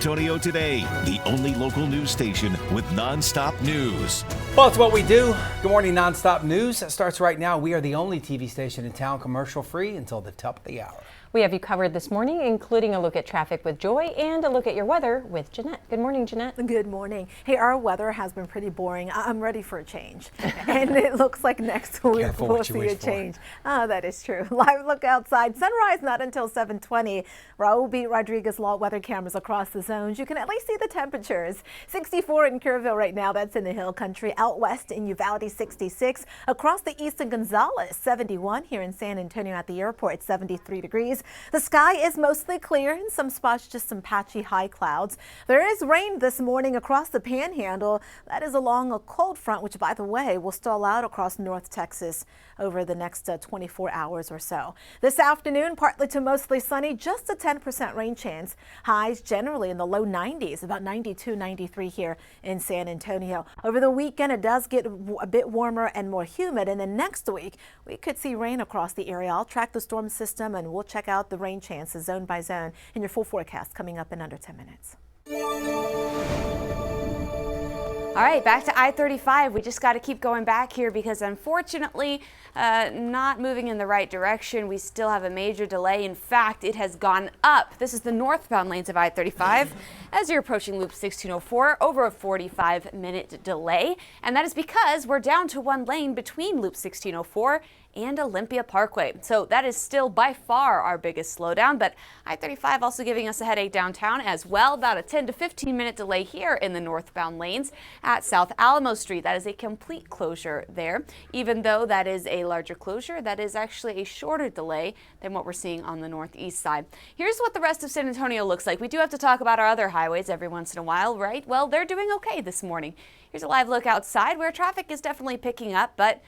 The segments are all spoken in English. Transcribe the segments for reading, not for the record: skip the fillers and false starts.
Antonio Today, the only local news station with nonstop news. Well, it's what we do. Good morning, Nonstop News starts right now. We are the only TV station in town commercial free until the top of the hour. We have you covered this morning, including a look at traffic with Joy and a look at your weather with Jeannette. Good morning, Jeannette. Good morning. Hey, our weather has been pretty boring. I'm ready for a change. And it looks like next week we'll see a change. Oh, that is true. Live look outside. Sunrise not until 7:20. Raul beat Rodriguez Law weather cameras across the zones. You can at least see the temperatures. 64 in Kerrville right now. That's in the hill country. Out west in Uvalde, 66. Across the east in Gonzales, 71. Here in San Antonio at the airport, 73 degrees. The sky is mostly clear. In some spots, just some patchy high clouds. There is rain this morning across the panhandle. That is along a cold front, which, by the way, will stall out across North Texas over the next 24 hours or so. This afternoon, partly to mostly sunny, just a 10% rain chance. Highs generally in the low 90s, about 92, 93 here in San Antonio. Over the weekend, it does get a bit warmer and more humid. And then next week, we could see rain across the area. I'll track the storm system and we'll check out the rain chances zone by zone in your full forecast coming up in under 10 minutes. All right, back to I-35. We just got to keep going back here because unfortunately, not moving in the right direction. We still have a major delay. In fact, it has gone up. This is the northbound lanes of I-35 as you're approaching Loop 1604, over a 45-minute delay. And that is because we're down to one lane between Loop 1604 and Olympia Parkway. So that is still by far our biggest slowdown, but I-35 also giving us a headache downtown as well. About a 10 to 15 minute delay here in the northbound lanes at South Alamo Street. That is a complete closure there. Even though that is a larger closure, that is actually a shorter delay than what we're seeing on the northeast side. Here's what the rest of San Antonio looks like. We do have to talk about our other highways every once in a while, right? Well, they're doing okay this morning. Here's a live look outside where traffic is definitely picking up, but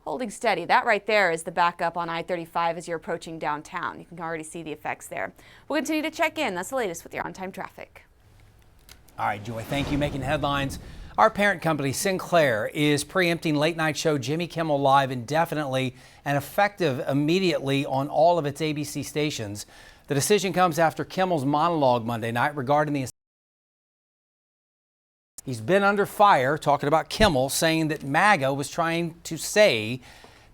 holding steady. That right there is the backup on I-35 as you're approaching downtown. You can already see the effects there. We'll continue to check in. That's the latest with your on-time traffic. All right, Joy, thank you. Making headlines. Our parent company, Sinclair, is preempting late night show Jimmy Kimmel Live indefinitely and effective immediately on all of its ABC stations. The decision comes after Kimmel's monologue Monday night regarding the He's been under fire talking about Kimmel, saying that MAGA was trying to say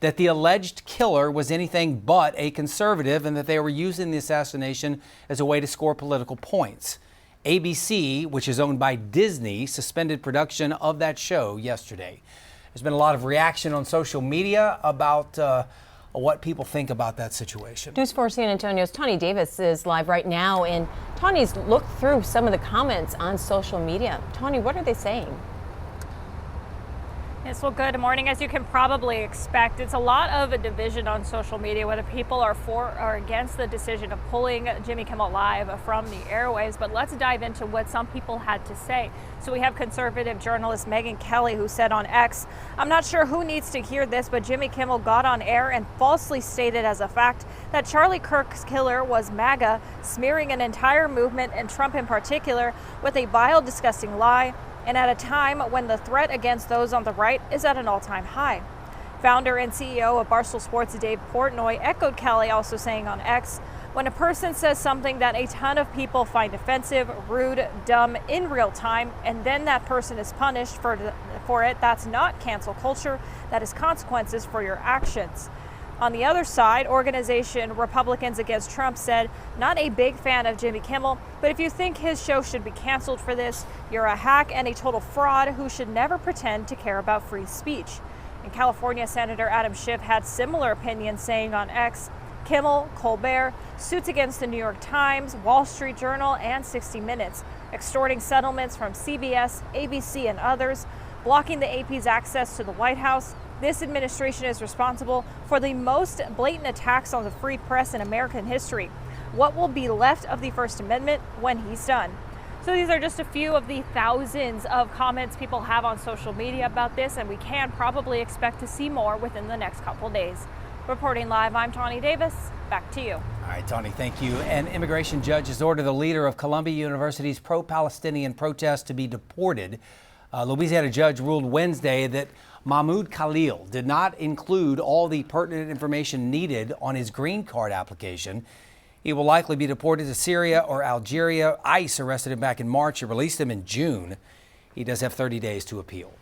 that the alleged killer was anything but a conservative and that they were using the assassination as a way to score political points. ABC, which is owned by Disney, suspended production of that show yesterday. There's been a lot of reaction on social media about what people think about that situation. News 4 San Antonio's Tawny Davis is live right now, and Tawny's looked through some of the comments on social media. Tawny, what are they saying? Yes, well, good morning. As you can probably expect, it's a lot of a division on social media, whether people are for or against the decision of pulling Jimmy Kimmel Live from the airwaves. But let's dive into what some people had to say. So we have conservative journalist Megyn Kelly, who said on X, "I'm not sure who needs to hear this, but Jimmy Kimmel got on air and falsely stated as a fact that Charlie Kirk's killer was MAGA, smearing an entire movement and Trump in particular with a vile, disgusting lie, and at a time when the threat against those on the right is at an all-time high." Founder and CEO of Barstool Sports, Dave Portnoy, echoed Kelly, also saying on X, "When a person says something that a ton of people find offensive, rude, dumb in real time, and then that person is punished for it, that's not cancel culture. That is consequences for your actions." On the other side, organization Republicans Against Trump said, "Not a big fan of Jimmy Kimmel, but if you think his show should be canceled for this, you're a hack and a total fraud who should never pretend to care about free speech." And California Senator Adam Schiff had similar opinions, saying on X, "Kimmel, Colbert, suits against the New York Times, Wall Street Journal, and 60 Minutes, extorting settlements from CBS, ABC, and others, blocking the AP's access to the White House. This administration is responsible for the most blatant attacks on the free press in American history. What will be left of the First Amendment when he's done?" So these are just a few of the thousands of comments people have on social media about this, and we can probably expect to see more within the next couple days. Reporting live, I'm Tawny Davis. Back to you. All right, Tawny, thank you. An immigration judge has ordered the leader of Columbia University's pro-Palestinian protest to be deported. Louisiana judge ruled Wednesday that Mahmoud Khalil did not include all the pertinent information needed on his green card application. He will likely be deported to Syria or Algeria. ICE arrested him back in March and released him in June. He does have 30 days to appeal.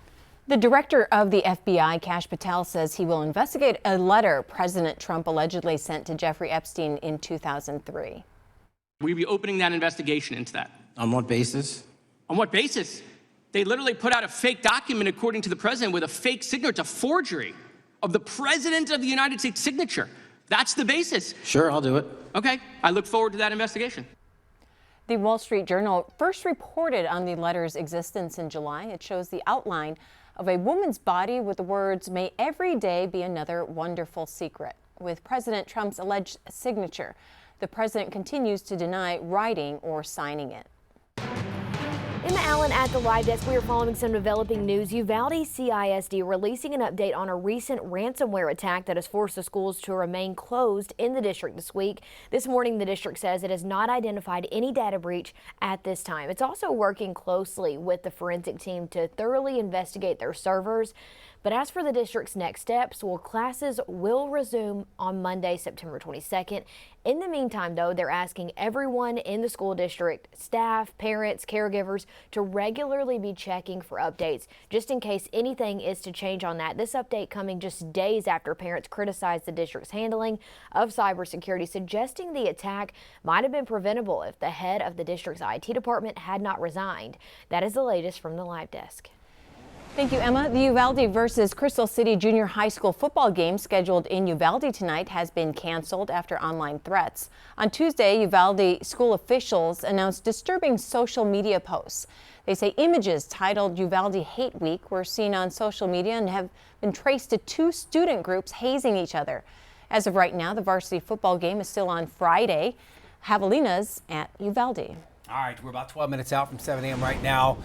The director of the FBI, Kash Patel, says he will investigate a letter President Trump allegedly sent to Jeffrey Epstein in 2003. We'll be opening that investigation into that. On what basis? On what basis? They literally put out a fake document, according to the president, with a fake signature. It's a forgery of the president of the United States signature. That's the basis. Sure, I'll do it. Okay, I look forward to that investigation. The Wall Street Journal first reported on the letter's existence in July. It shows the outline of a woman's body with the words, "May every day be another wonderful secret," with President Trump's alleged signature. The president continues to deny writing or signing it. Emma Allen at the Live Desk. We are following some developing news. Uvalde CISD releasing an update on a recent ransomware attack that has forced the schools to remain closed in the district this week. This morning, the district says it has not identified any data breach at this time. It's also working closely with the forensic team to thoroughly investigate their servers. But as for the district's next steps, well, classes will resume on Monday, September 22nd. In the meantime, though, they're asking everyone in the school district, staff, parents, caregivers, to regularly be checking for updates, just in case anything is to change on that. This update coming just days after parents criticized the district's handling of cybersecurity, suggesting the attack might have been preventable if the head of the district's IT department had not resigned. That is the latest from the Live Desk. Thank you, Emma. The Uvalde versus Crystal City Junior High School football game scheduled in Uvalde tonight has been canceled after online threats. On Tuesday, Uvalde school officials announced disturbing social media posts. They say images titled Uvalde Hate Week were seen on social media and have been traced to two student groups hazing each other. As of right now, the varsity football game is still on Friday. Javelinas at Uvalde. All right, we're about 12 minutes out from 7 a.m. right now.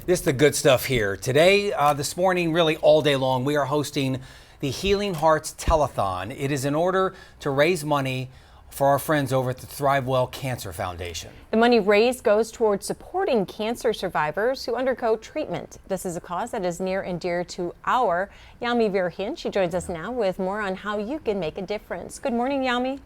This is the good stuff here. Today, this morning, really all day long, we are hosting the Healing Hearts Telethon. It is in order to raise money for our friends over at the ThriveWell Cancer Foundation. The money raised goes towards supporting cancer survivors who undergo treatment. This is a cause that is near and dear to our Yami Virhin. She joins us now with more on how you can make a difference. Good morning, Yami.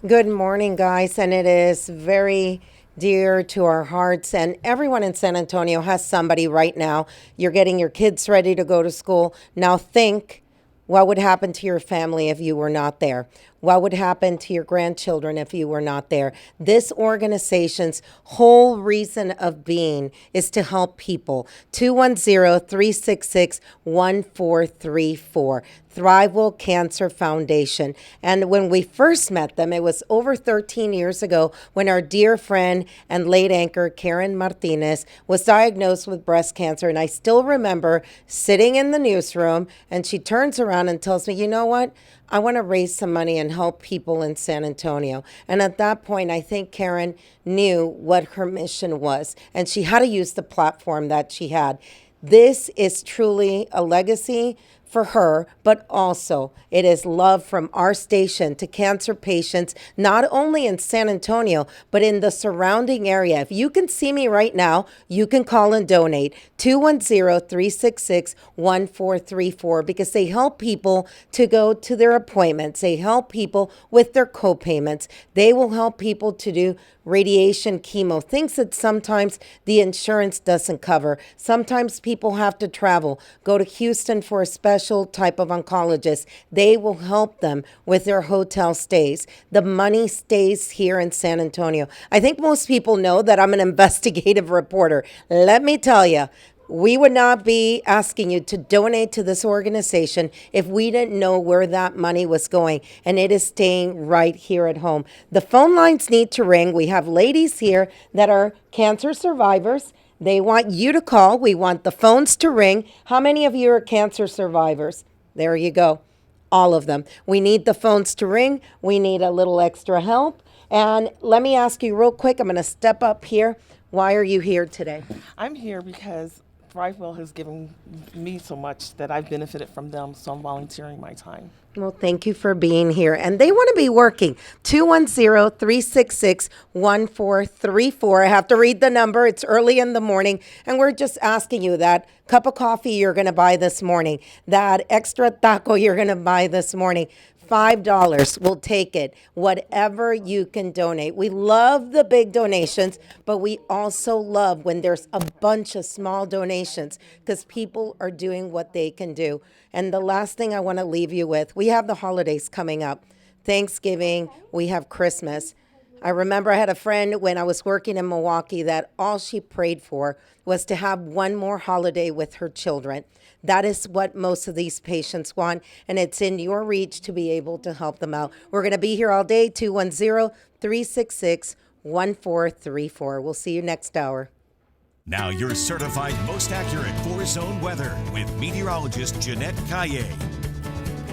Good morning, guys, and it is very dear to our hearts, and everyone in San Antonio has somebody right now. You're getting your kids ready to go to school. Now think, what would happen to your family if you were not there? What would happen to your grandchildren if you were not there? This organization's whole reason of being is to help people. 210-366-1434. ThriveWell Cancer Foundation. And when we first met them, it was over 13 years ago when our dear friend and late anchor Karen Martinez was diagnosed with breast cancer. And I still remember sitting in the newsroom, and she turns around and tells me, you know what? I want to raise some money and help people in San Antonio. And at that point, I think Karen knew what her mission was, and she had to use the platform that she had. This is truly a legacy for her, but also it is love from our station to cancer patients, not only in San Antonio, but in the surrounding area. If you can see me right now, you can call and donate 210-366-1434, because they help people to go to their appointments. They help people with their co-payments. They will help people to do radiation, chemo, things that sometimes the insurance doesn't cover. Sometimes people have to travel, go to Houston for a special type of oncologist. They will help them with their hotel stays. The money stays here in San Antonio. I think most people know that I'm an investigative reporter. Let me tell you, we would not be asking you to donate to this organization if we didn't know where that money was going, and it is staying right here at home. The phone lines need to ring. We have ladies here that are cancer survivors. They want you to call. We want the phones to ring. How many of you are cancer survivors? There you go. All of them. We need the phones to ring. We need a little extra help. And let me ask you real quick, I'm going to step up here. Why are you here today? I'm here because ThriveWell has given me so much that I've benefited from them, so I'm volunteering my time. Well, thank you for being here. And they want to be working. 210-366-1434. I have to read the number. It's early in the morning. And we're just asking you that cup of coffee you're going to buy this morning, that extra taco you're going to buy this morning. $5, we'll take it. Whatever you can donate. We love the big donations, but we also love when there's a bunch of small donations because people are doing what they can do. And the last thing I want to leave you with, we have the holidays coming up. Thanksgiving, we have Christmas. I remember I had a friend when I was working in Milwaukee that all she prayed for was to have one more holiday with her children. That is what most of these patients want, and it's in your reach to be able to help them out. We're going to be here all day, 210-366-1434. We'll see you next hour. Now your certified most accurate 4-zone weather with meteorologist Jeannette Calle.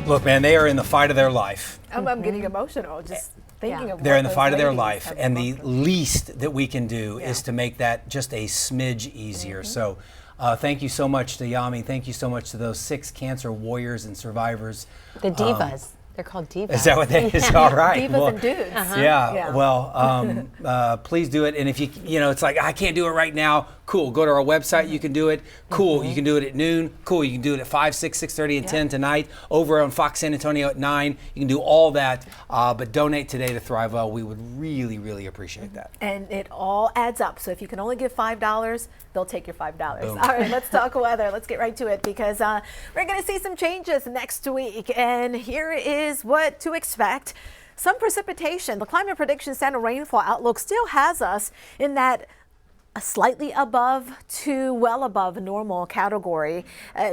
Look, man, they are in the fight of their life. I'm getting emotional just thinking of. They're in the fight of their life, and the least that we can do is to make that just a smidge easier. So thank you so much to Yami. Thank you so much to those 6 cancer warriors and survivors. The divas. They're called divas. Is that what they is? All right. Divas and dudes. Yeah. Well, please do it. And if you know, it's like, I can't do it right now. Cool. Go to our website. You can do it. Cool. You can do it at noon. Cool. You can do it at 5, 6, 6:30, and 10 tonight. Over on Fox San Antonio at 9. You can do all that. But donate today to ThriveWell. We would really, really appreciate that. And it all adds up. So if you can only give $5, they'll take your $5. Boom. All right, let's talk weather. Let's get right to it because we're going to see some changes next week. And here is what to expect. Some precipitation. The Climate Prediction Center rainfall outlook still has us in that slightly above to well above normal category.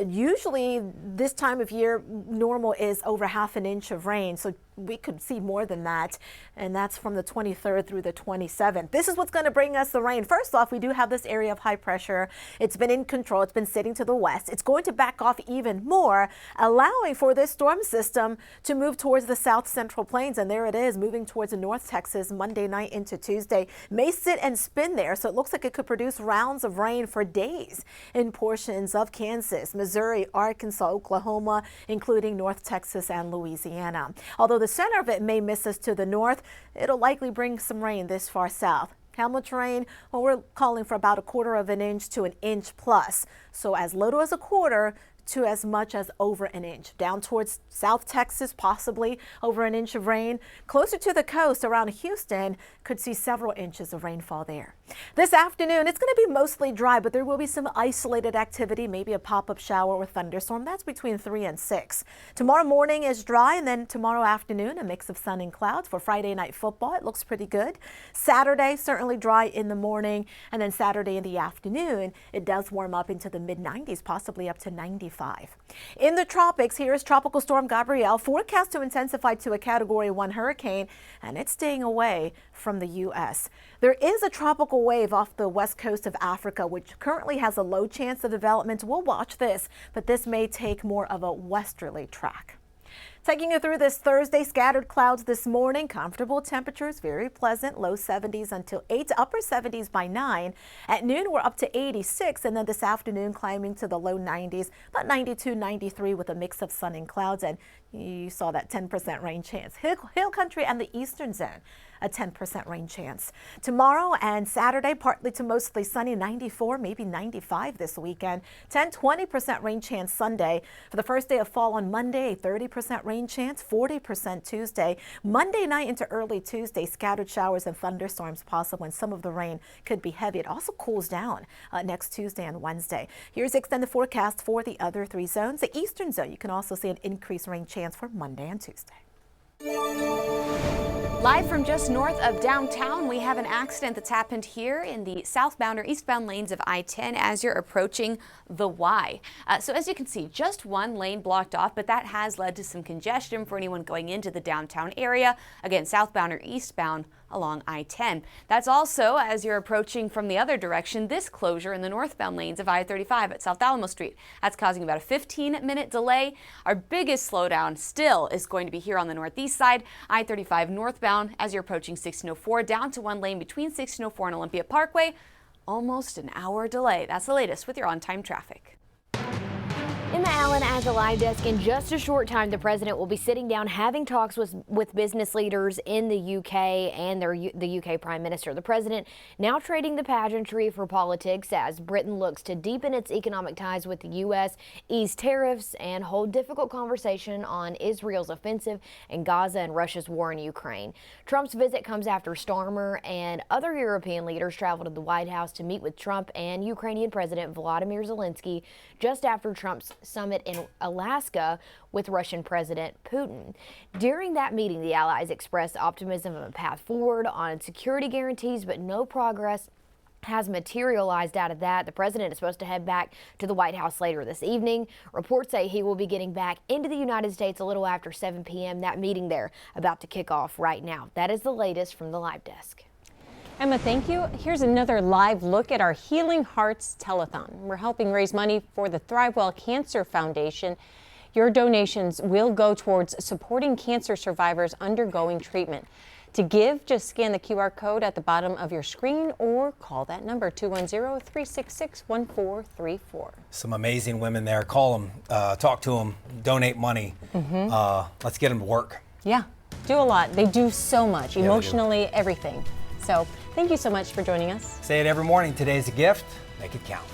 Usually this time of year, normal is over ½ an inch of rain. So we could see more than that, and that's from the 23rd through the 27th. This is what's going to bring us the rain. First off, we do have this area of high pressure. It's been in control. It's been sitting to the west. It's going to back off even more, allowing for this storm system to move towards the south central plains, and there it is, moving towards the North Texas Monday night into Tuesday. May sit and spin there, so it looks like it could produce rounds of rain for days in portions of Kansas, Missouri, Arkansas, Oklahoma, including North Texas and Louisiana. Although the center of it may miss us to the north, it'll likely bring some rain this far south. How much rain? Well, we're calling for about ½ of an inch to an inch plus. So as little as a quarter to as much as over an inch. Down towards South Texas, possibly over an inch of rain. Closer to the coast around Houston, could see several inches of rainfall there. This afternoon, it's going to be mostly dry, but there will be some isolated activity, maybe a pop-up shower or thunderstorm. That's between 3 and 6. Tomorrow morning is dry, and then tomorrow afternoon, a mix of sun and clouds. For Friday night football, it looks pretty good. Saturday, certainly dry in the morning, and then Saturday in the afternoon, it does warm up into the mid-90s, possibly up to 95. In the tropics, here is Tropical Storm Gabrielle, forecast to intensify to a Category 1 hurricane, and it's staying away from the U.S. There is a tropical wave off the west coast of Africa, which currently has a low chance of development. We'll watch this, but this may take more of a westerly track. Taking you through this Thursday, scattered clouds this morning, comfortable temperatures, very pleasant, low 70s until 8 to upper 70s by 9. At noon, we're up to 86, and then this afternoon climbing to the low 90s, about 92, 93 with a mix of sun and clouds, and you saw that 10% rain chance. Hill country and the eastern zone, a 10% rain chance. Tomorrow and Saturday, partly to mostly sunny, 94, maybe 95 this weekend. 20% rain chance Sunday. For the first day of fall on Monday, a 30% rain chance, 40% Tuesday. Monday night into early Tuesday, scattered showers and thunderstorms possible, and some of the rain could be heavy. It also cools down next Tuesday and Wednesday. Here's the extended forecast for the other 3 zones. The eastern zone, you can also see an increased rain chance for Monday and Tuesday. Live from just north of downtown, we have an accident that's happened here in the southbound or eastbound lanes of I-10 as you're approaching the WOAI. So as you can see, just one lane blocked off, but that has led to some congestion for anyone going into the downtown area. Again, southbound or eastbound along I-10. That's also as you're approaching from the other direction, this closure in the northbound lanes of I-35 at South Alamo Street. That's causing about a 15-minute delay. Our biggest slowdown still is going to be here on the northeast side, I-35 northbound as you're approaching 1604, down to one lane between 1604 and Olympia Parkway. Almost an hour delay. That's the latest with your on-time traffic. Emma Allen at the live desk. In just a short time, the president will be sitting down having talks with business leaders in the UK and the UK Prime Minister. The president now trading the pageantry for politics as Britain looks to deepen its economic ties with the US, ease tariffs, and hold difficult conversation on Israel's offensive in Gaza and Russia's war in Ukraine. Trump's visit comes after Starmer and other European leaders traveled to the White House to meet with Trump and Ukrainian President Volodymyr Zelensky just after Trump's summit in Alaska with Russian President Putin. During that meeting, the allies expressed optimism of a path forward on security guarantees, but no progress has materialized out of that. The president is supposed to head back to the White House later this evening. Reports say he will be getting back into the United States a little after 7 p.m. That meeting there about to kick off right now. That is the latest from the live desk. Emma, thank you. Here's another live look at our Healing Hearts Telethon. We're helping raise money for the ThriveWell Cancer Foundation. Your donations will go towards supporting cancer survivors undergoing treatment. To give, just scan the QR code at the bottom of your screen or call that number, 210-366-1434. Some amazing women there. Call them, talk to them, donate money. Let's get them to work. Yeah, do a lot. They do so much, Yeah, emotionally, everything. So thank you so much for joining us. Say it every morning. Today's a gift. Make it count.